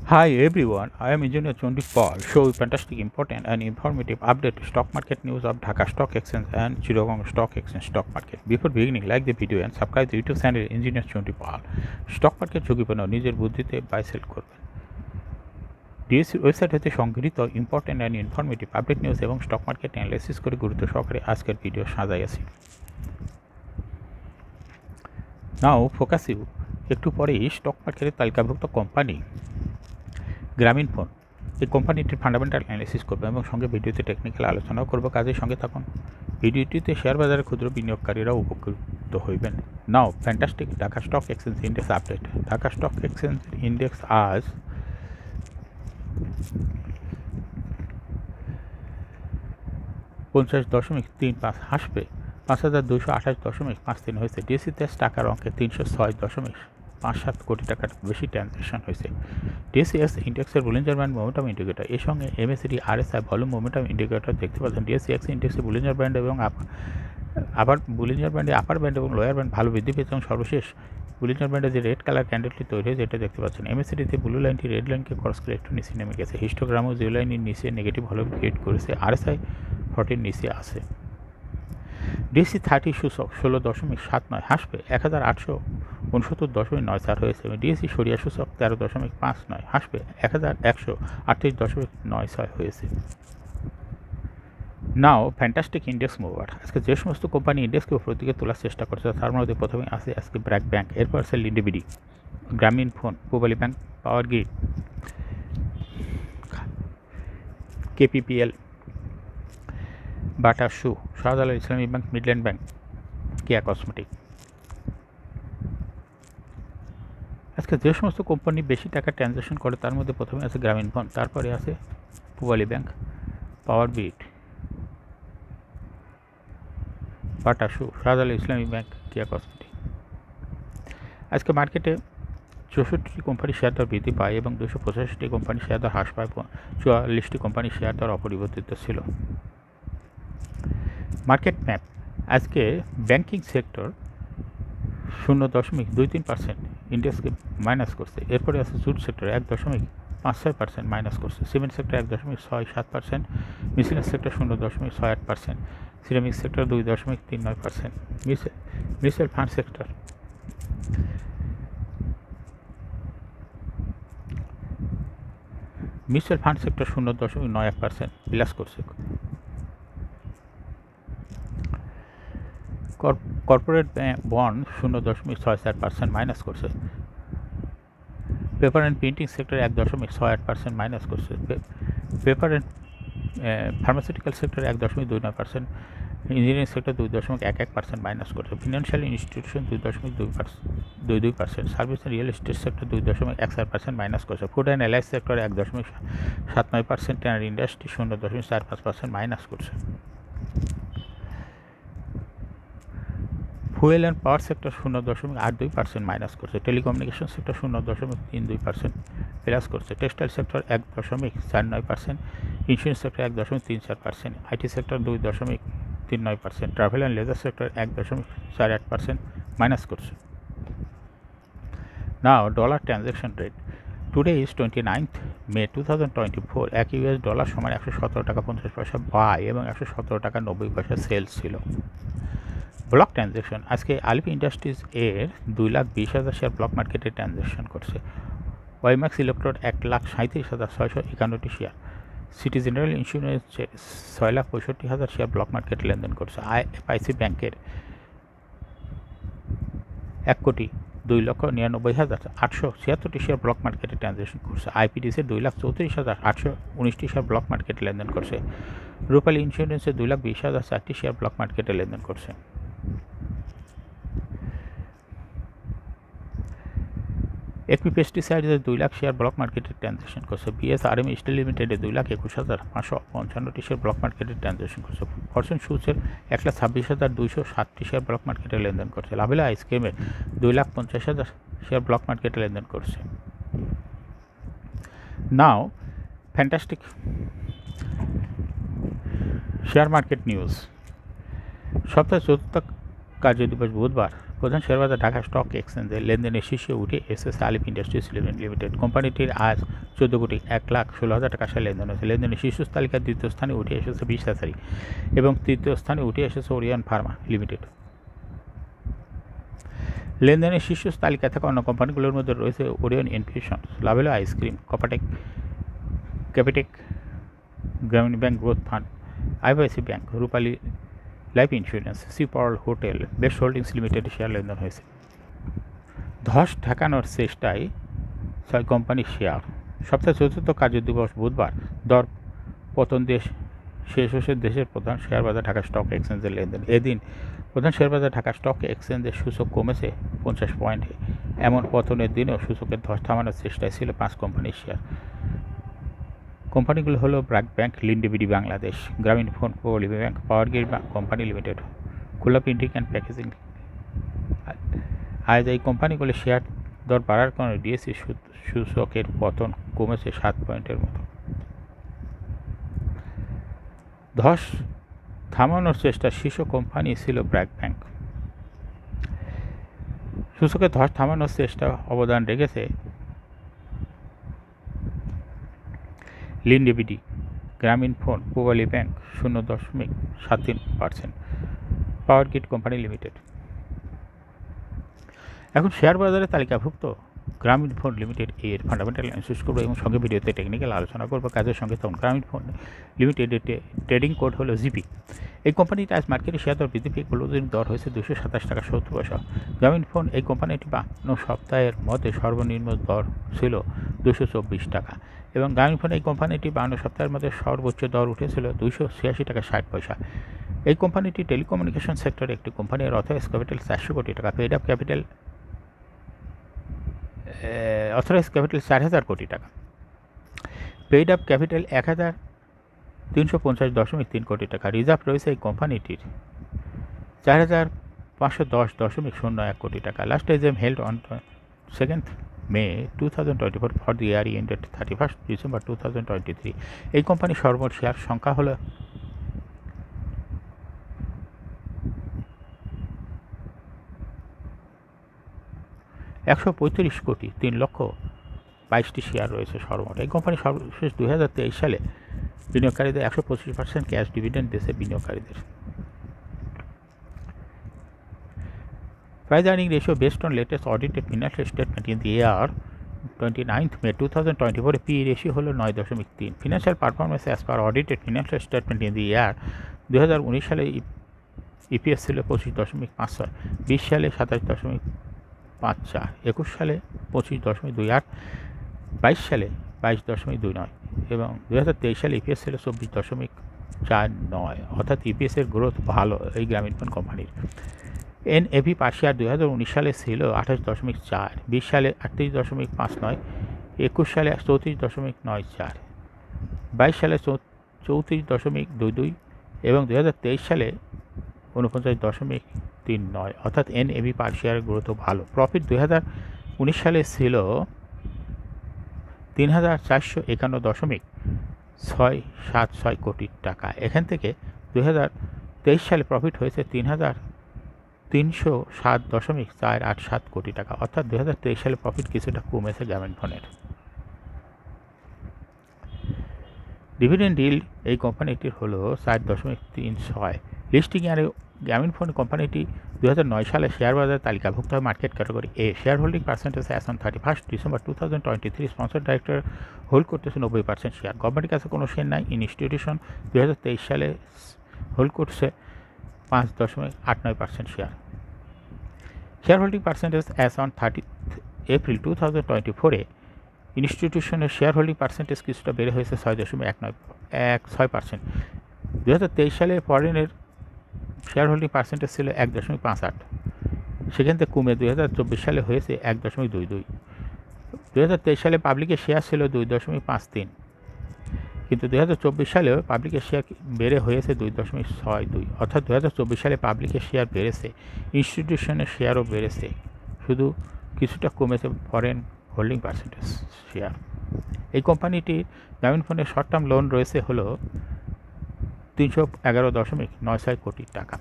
Hi everyone, I am Engineer Chondi Paul. Show you fantastic, important and informative update stock market news of Dhaka Stock Exchange and Chittagong Stock Exchange stock market. Before beginning, like the video and subscribe the YouTube channel Engineer Chondi Paul. Stock market ঝুঁকিপূর্ণ নিজের বুদ্ধিতে buy sell করবেন। DSC website হতে সংগৃহীত important and informative update news এবং stock market analysis করে গুরুত্ব সহকারে আজকের ভিডিও সাজাইয়াছি। নাও ফোকাস ইউ একটু পরেই স্টক মার্কেটের তালিকাভুক্ত কোম্পানি গ্রামীণ ফোন এই কোম্পানিটির ফান্ডামেন্টাল অ্যানালিসিস করবে এবং সঙ্গে ভিডিওতে টেকনিক্যাল আলোচনাও করব। কাজের সঙ্গে থাকুন। ভিডিওটিতে শেয়ার বাজারে ক্ষুদ্র বিনিয়োগকারীরাও উপকৃত হইবেন। Now fantastic Dhaka stock exchange index update. Dhaka stock exchange index আজ 50.35 হাসবে 5228.53 হয়েছে। ডিএসসিতে টাকার অঙ্কে 306.57 কোটি টাকার বেশি ট্রানজ্যাকশন হয়েছে। ডিএসসিএস ইন্ডেক্সের বুলিঞ্জার ব্যান্ড মোমেন্টাম ইন্ডিকেটর এর সঙ্গে MACD RSI volume momentum indicator দেখতে পাচ্ছেন। ডিএসসিএক্স ইন্ডেক্সে বুলিঞ্জার ব্যান্ড এবং আবার বুলিঞ্জার ব্যান্ডে আপার ব্যান্ড এবং লোয়ার ব্যান্ড ভালো বৃদ্ধি পেয়েছে এবং সর্বশেষ বুলিঞ্জার ব্যান্ডে যে রেড কালার ক্যান্ডেলটি তৈরি হয়েছে এটা দেখতে পাচ্ছেন। এমএসিডিতে ব্লু লাইনটি রেড লাইনকে ক্রস করে একটু নিচে নেমে গেছে। হিস্টোগ্রামও জিরো লাইনের নিচে নেগেটিভ ভলিউম ক্রিয়েট করেছে। আরএসআই 40 নিচে আছে। ডিএসসি 30 সূচক 16.79 হাসবে 1869.94 হয়েছে এবং ডিএসসি সরিয়া সূচক 13.59 হাসবে 1138.96 হয়েছে। নাও ফ্যান্টাস্টিক ইন্ডেক্স মুভার। আজকে যে সমস্ত কোম্পানি ইন্ডেক্সকে উপর দিকে তোলার চেষ্টা করছে তার মধ্যে প্রথমে আছে আজকে ব্র্যাক ব্যাংক, এরপর আছে লিন্ডেবিডি, গ্রামীণ phone, Pubali bank, power grid, KPPL, বাটা শু, শাহজালাল ইসলামী ব্যাংক, মিডল্যান্ড ব্যাংক, কেয়া কসমেটিক। আজকে যে সমস্ত কোম্পানি বেশি টাকা ট্রানজ্যাকশন করে তার মধ্যে প্রথমে আছে গ্রামীণ ফোন, তারপরে আছে পূবালী ব্যাংক, পাওয়ার গ্রিড, বাটা শু, শাহজালাল ইসলামী ব্যাংক, কেয়া কসমেটিক। আজকে মার্কেটে 64টি কোম্পানির শেয়ার দর বৃদ্ধি পায় এবং 285টি কোম্পানির শেয়ার দর হ্রাস পায়। 44টি কোম্পানির শেয়ার দর অপরিবর্তিত ছিল। মার্কেট ম্যাপ আজকে ব্যাংকিং সেক্টর 0.23% ইন্ডেক্সকে মাইনাস করছে। এরপরে আছে জুট সেক্টর 1.56% মাইনাস করছে। Cement sector 1.67%, miscellaneous sector 0.68%, ceramic sector 2.39%, mutual fund sector mutual fund sector 0.91% plus করছে। কর্পোরেট বন্ড 0.64% মাইনাস করছে। Paper and printing sector 1.68% minus করছে। Paper and pharmaceutical sector 1.29%, engineering sector 2.11% minus করছে। Financial institution 2.22%, service and real estate sector 2.14% minus করছে। Food and allied sector 1.79%, and industry 0.45% minus করছে। Fuel and power sector 0.82% minus করছে। Telecommunication sector 0.32% plus করছে। Textile sector 1.49%, insurance sector 1.34%, IT sector 2.39%, travel and leisure sector 1.48% minus করছে। Now dollar transaction rate today is 29th May 2024। এক US dollar সমান 117 টাকা 50 পয়সা by এবং 117 টাকা 90 পয়সা সেলস ছিল। ব্লক ট্রানজ্যাকশন আজকে আলিপি ইন্ডাস্ট্রিজ এর 2,20,000 শেয়ার ব্লক মার্কেটে ট্রানজ্যাকশন করছে। ওয়াইম্যাক্স ইলেকট্রোড 1,37,651টি শেয়ার। সিটি জেনারেল ইন্স্যুরেন্সের 6,65,000 শেয়ার ব্লক মার্কেটে লেনদেন করছে। আইএফআইসি ব্যাংকের 1,02,99,876টি শেয়ার ব্লক মার্কেটে ট্রানজ্যাকশন করছে। আইপিডিসির 2,34,819টি শেয়ার ব্লক মার্কেটে লেনদেন করছে। রূপালী ইন্স্যুরেন্সের 2,20,004টি শেয়ার ব্লক মার্কেটে লেনদেন করছে। এপি পেস্টিসাইডের 2 লাখ শেয়ার ব্লক মার্কেটে ট্রানজ্যাকশন করছে। বিএসআরএম স্টিল লিমিটেডের 2,21,555টি শেয়ার ব্লক মার্কেটে ট্রানজ্যাকশন করছে। ফরচুন সুজের 1,26,207টি শেয়ার ব্লক মার্কেটে লেনদেন করছে। লাভেলা আইসক্রিমের 2,50,000 শেয়ার ব্লক মার্কেটে লেনদেন করছে। নাও ফ্যান্টাস্টিক শেয়ার মার্কেট নিউজ। সপ্তাহের 4th কার্য দিবস বুধবার প্রধান শেয়ার বাজার ঢাকা স্টক এক্সচেঞ্জে লেনদেনের শীর্ষে উঠে এসেছে আলিফ ইন্ডাস্ট্রিজ লিমিটেড। কোম্পানিটির আজ 14,16,00,000 টাকা শেয়ার লেনদেন হয়েছে। লেনদেনের শীর্ষ তালিকার দ্বিতীয় স্থানে উঠে এসেছে বিশ্বাসারি এবং তৃতীয় স্থানে উঠে এসেছে ওরিয়ন ফার্মা লিমিটেড। লেনদেনের শীর্ষ তালিকায় থাকা অন্য কোম্পানিগুলোর মধ্যে রয়েছে ওরিয়ন ইনফিউশন, লাভেলো আইসক্রিম, কপাটেক, ক্যাপিটেক, Grameen bank growth fund, IOIC bank, Rupali life insurance, sea power hotel, best holdings লিমিটেডের শেয়ার লেনদেন হয়েছে। ধস ঠেকানোর চেষ্টায় 6 কোম্পানির শেয়ার। সপ্তাহে চতুর্থ কার্য দিবস বুধবার দর পতন শেষ হয়েছে দেশের প্রধান শেয়ার বাজার ঢাকা স্টক এক্সচেঞ্জের লেনদেন। এদিন প্রধান শেয়ার বাজার ঢাকা স্টক এক্সচেঞ্জের সূচক কমেছে 50 পয়েন্টে। এমন পতনের দিনেও সূচকের ধস থামানোর চেষ্টায় ছিল 5 কোম্পানির শেয়ার। কোম্পানিগুলো হলো ব্র্যাক ব্যাংক, লিন্ডেবিডি বাংলাদেশ, গ্রামীণ ফোন, পল্লী bank, power grid company limited, Khulna printing and packaging. আজ এই কোম্পানিগুলো শেয়ার দর বাড়ার কারণে ডিএসসি সূচকের পতন কমেছে 7 পয়েন্টের মতো। ধস থামানোর চেষ্টা শীর্ষ কোম্পানি ছিল ব্র্যাক ব্যাংক। সূচকের ধস থামানোর চেষ্টা অবদান রেখেছে লিন্ডেবিডি, গ্রামীণ phone, Pubali bank 0.73%, power grid company limited. এখন শেয়ার বাজারে তালিকাভুক্ত গ্রামীণ ফোন লিমিটেড এর ফান্ডামেন্টাল অ্যানালিসিস করবো এবং সঙ্গে ভিডিওতে টেকনিক্যাল আলোচনা করবো কাজের সঙ্গে। তখন গ্রামীণ ফোন লিমিটেডের ট্রেডিং কোড হলো জিপি। এই কোম্পানিটা আজ মার্কেটে শেয়ার দর বৃদ্ধি পেয়ে ক্লোজিং দর হয়েছে 227 টাকা 70 পয়সা। গ্রামীণ ফোন এই কোম্পানিটি 52 সপ্তাহের মধ্যে সর্বনিম্ন দর ছিল 224 টাকা এবং গ্রামীণ ফোন এই কোম্পানিটি 52 সপ্তাহের মধ্যে সর্বোচ্চ দর উঠেছিল 286 টাকা 60 পয়সা। এই কোম্পানিটি টেলিকমিউনিকেশন সেক্টরে একটি কোম্পানি। এর অথরাইজ ক্যাপিটাল 400 কোটি টাকা। Paid up capital authorize capital 4,000 কোটি টাকা। পেইড আপ ক্যাপিটাল 1,350.3 কোটি টাকা। রিজার্ভ রয়েছে এই কোম্পানিটির 4,510.01 কোটি টাকা। Last AGM held on 2nd May 2024 for the year ended 31st December 2023। এই কোম্পানির সর্বমোট শেয়ার সংখ্যা হলো 135,03,22,000 শেয়ার রয়েছে সর্বমোট। এই কোম্পানি সর্বশেষ 2023 সালে বিনিয়োগকারীদের 125% ক্যাশ ডিভিডেন্ড দিয়েছে বিনিয়োগকারীদের। Price earning ratio based on latest audited financial statement in the year 29th May 2024 P ratio হলো 9.3। Financial performance as per audited financial statement in the year 2019 সালে ইপিএস ছিল 25.56, 20 সালে 27.54, 21 সালে 25.28, 22 সালে 22.29 এবং 2023 সালে ইপিএস ছিল 24.49। অর্থাৎ ইপিএসের গ্রোথ ভালো এই গ্রামীণ ফোন কোম্পানির। এনএভি পার শেয়ার 2019 সালে ছিল 28.4, 20 সালে 38.59, 21 সালে 34.94, 22 সালে 34.22 এবং 2023 সালে 49.39। অর্থাৎ এনএভি পার শেয়ারের গ্রোথ ভালো। প্রফিট 2019 সালে ছিল 3,451.676 কোটি টাকা। এখান থেকে 2023 সালে প্রফিট হয়েছে 3,307.487 কোটি টাকা। অর্থাৎ 2023 সালে প্রফিট কিছুটা কমেছে গ্রামীণ ফোনের। ডিভিডেন্ড yield এই কোম্পানিটির হলো 4.36। লিস্টিং ইয়ারে গ্রামীণ ফোন কোম্পানিটি 2009 সালে শেয়ার বাজারে তালিকাভুক্ত হয় market category A. Share holding percentage as on 31st December 2023 sponsor director hold করতেছে 90% শেয়ার। গভর্নমেন্টের কাছে কোনো শেয়ার নাই। ইনস্টিটিউশন 2023 সালে হোল্ড করছে 5.89% share. Share holding percentage as on 30th April 2024 ইনস্টিটিউশনের শেয়ার হোল্ডিং পার্সেন্টেজ কিছুটা বেড়ে হয়েছে 6.16%। 2023 সালে ফরেনের শেয়ার হোল্ডিং পার্সেন্টেজ ছিল 1.58, সেখান থেকে কমে 2024 সালে হয়েছে 1.22। 2023 সালে পাবলিকের শেয়ার ছিল 2.53, কিন্তু 2024 সালেও পাবলিকের শেয়ার বেড়ে হয়েছে 2.62। অর্থাৎ 2024 সালে পাবলিকের শেয়ার বেড়েছে, ইনস্টিটিউশনের শেয়ারও বেড়েছে, শুধু কিছুটা কমেছে ফরেন হোল্ডিং পার্সেন্টেজ শেয়ার। এই কোম্পানিটি গ্রামীণ ফোনের শর্ট টার্ম লোন রয়েছে হলো 311.96 কোটি টাকা।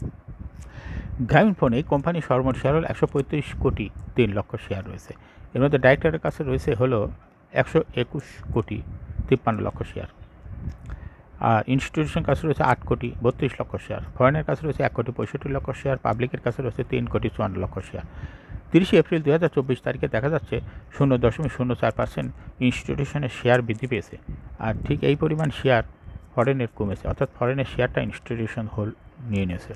গ্রামীণফোন এই কোম্পানির সর্বমোট শেয়ার হল 135 কোটি 3 লক্ষ শেয়ার রয়েছে। এর মধ্যে ডাইরেক্টরের কাছে রয়েছে হলো 121 কোটি 53 লক্ষ শেয়ার, আর ইনস্টিটিউশন কাছে রয়েছে 8 কোটি 32 লক্ষ শেয়ার, ফরেনের কাছে রয়েছে 1 কোটি 65 লক্ষ শেয়ার, পাবলিকের কাছে রয়েছে 3 কোটি 54 লক্ষ শেয়ার। 30 এপ্রিল 2024 তারিখে দেখা যাচ্ছে 0.04% ইনস্টিটিউশনের শেয়ার বৃদ্ধি পেয়েছে, আর ঠিক এই পরিমাণ শেয়ার ফরেনের কমেছে, অর্থাৎ ফরেনের শেয়ারটা ইনস্টিটিউশন হোল্ড নিয়ে নিয়েছে।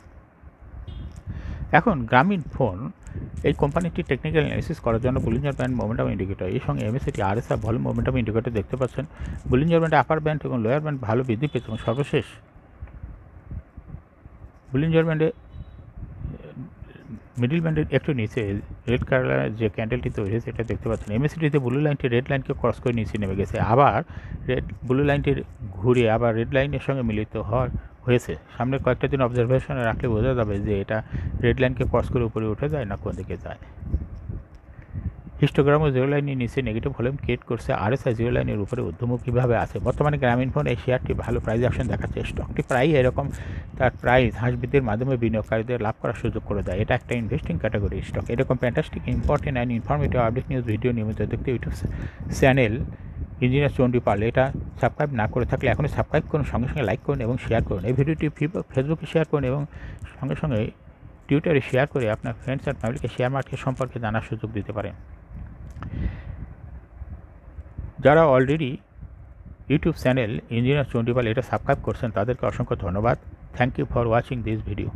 এখন গ্রামীণফোন এই কোম্পানিটি টেকনিক্যাল অ্যানালিসিস করার জন্য বুলিঞ্জার ব্যান্ড মোমেন্টাম ইন্ডিকেটর এই সঙ্গে MACT RSI volume momentum indicator দেখতে পাচ্ছেন। বুলিঞ্জার ব্যান্ডে আপার ব্যান্ড এবং লোয়ার ব্যান্ড ভালো বৃদ্ধি পেয়েছে এবং সর্বশেষ বুলিঞ্জার ব্যান্ডে মিডিল ব্যান্ডের একটু নিচে রেড কালারের যে ক্যান্ডেলটি তৈরি হয়েছে এটা দেখতে পাচ্ছেন। এমএসিটিতে ব্লু লাইনটি রেড লাইনকে ক্রস করে নিচে নেমে গেছে, আবার ব্লু লাইনটির ঘুরে আবার রেড লাইনের সঙ্গে মিলিত হয়েছে। সামনে কয়েকটা দিন অবজারভেশনে রাখলে বোঝা যাবে যে এটা রেড লাইনকে ক্রস করে উপরে উঠে যায় না কোন দিকে যায়। হিস্টোগ্রামও জিরো লাইনের নিচে নেগেটিভ ভলিউম ক্রিয়েট করছে, আরএসআই জিরো লাইনের উপরে ঊর্ধ্বমুখীভাবে আছে। বর্তমানে গ্রামীণফোন এই শেয়ারটি ভালো প্রাইস অ্যাকশন দেখাচ্ছে। স্টকটি প্রায় এরকম তার প্রাইস হ্রাস বৃদ্ধির মাধ্যমে বিনিয়োগকারীদের লাভ করার সুযোগ করে দেয়। এটা একটা ইনভেস্টিং ক্যাটাগরি স্টক। এরকম fantastic important and informative update news video নিয়মিত দেখতে ইউটিউব চ্যানেল ইঞ্জিনিয়ার চণ্ডীপাল এটা সাবস্ক্রাইব না করে থাকলে এখনই সাবস্ক্রাইব করুন, সঙ্গে সঙ্গে লাইক করুন এবং শেয়ার করুন। এই ভিডিওটি ফেসবুকে শেয়ার করুন এবং সঙ্গে সঙ্গে টুইটারে শেয়ার করে আপনার ফ্রেন্ডস অ্যান্ড ফ্যামিলিকে শেয়ার মার্কেট সম্পর্কে জানার সুযোগ দিতে পারেন। যারা already YouTube channel engineer Chandipal এটা সাবস্ক্রাইব করছেন তাদেরকে অসংখ্য ধন্যবাদ। Thank you for watching this video.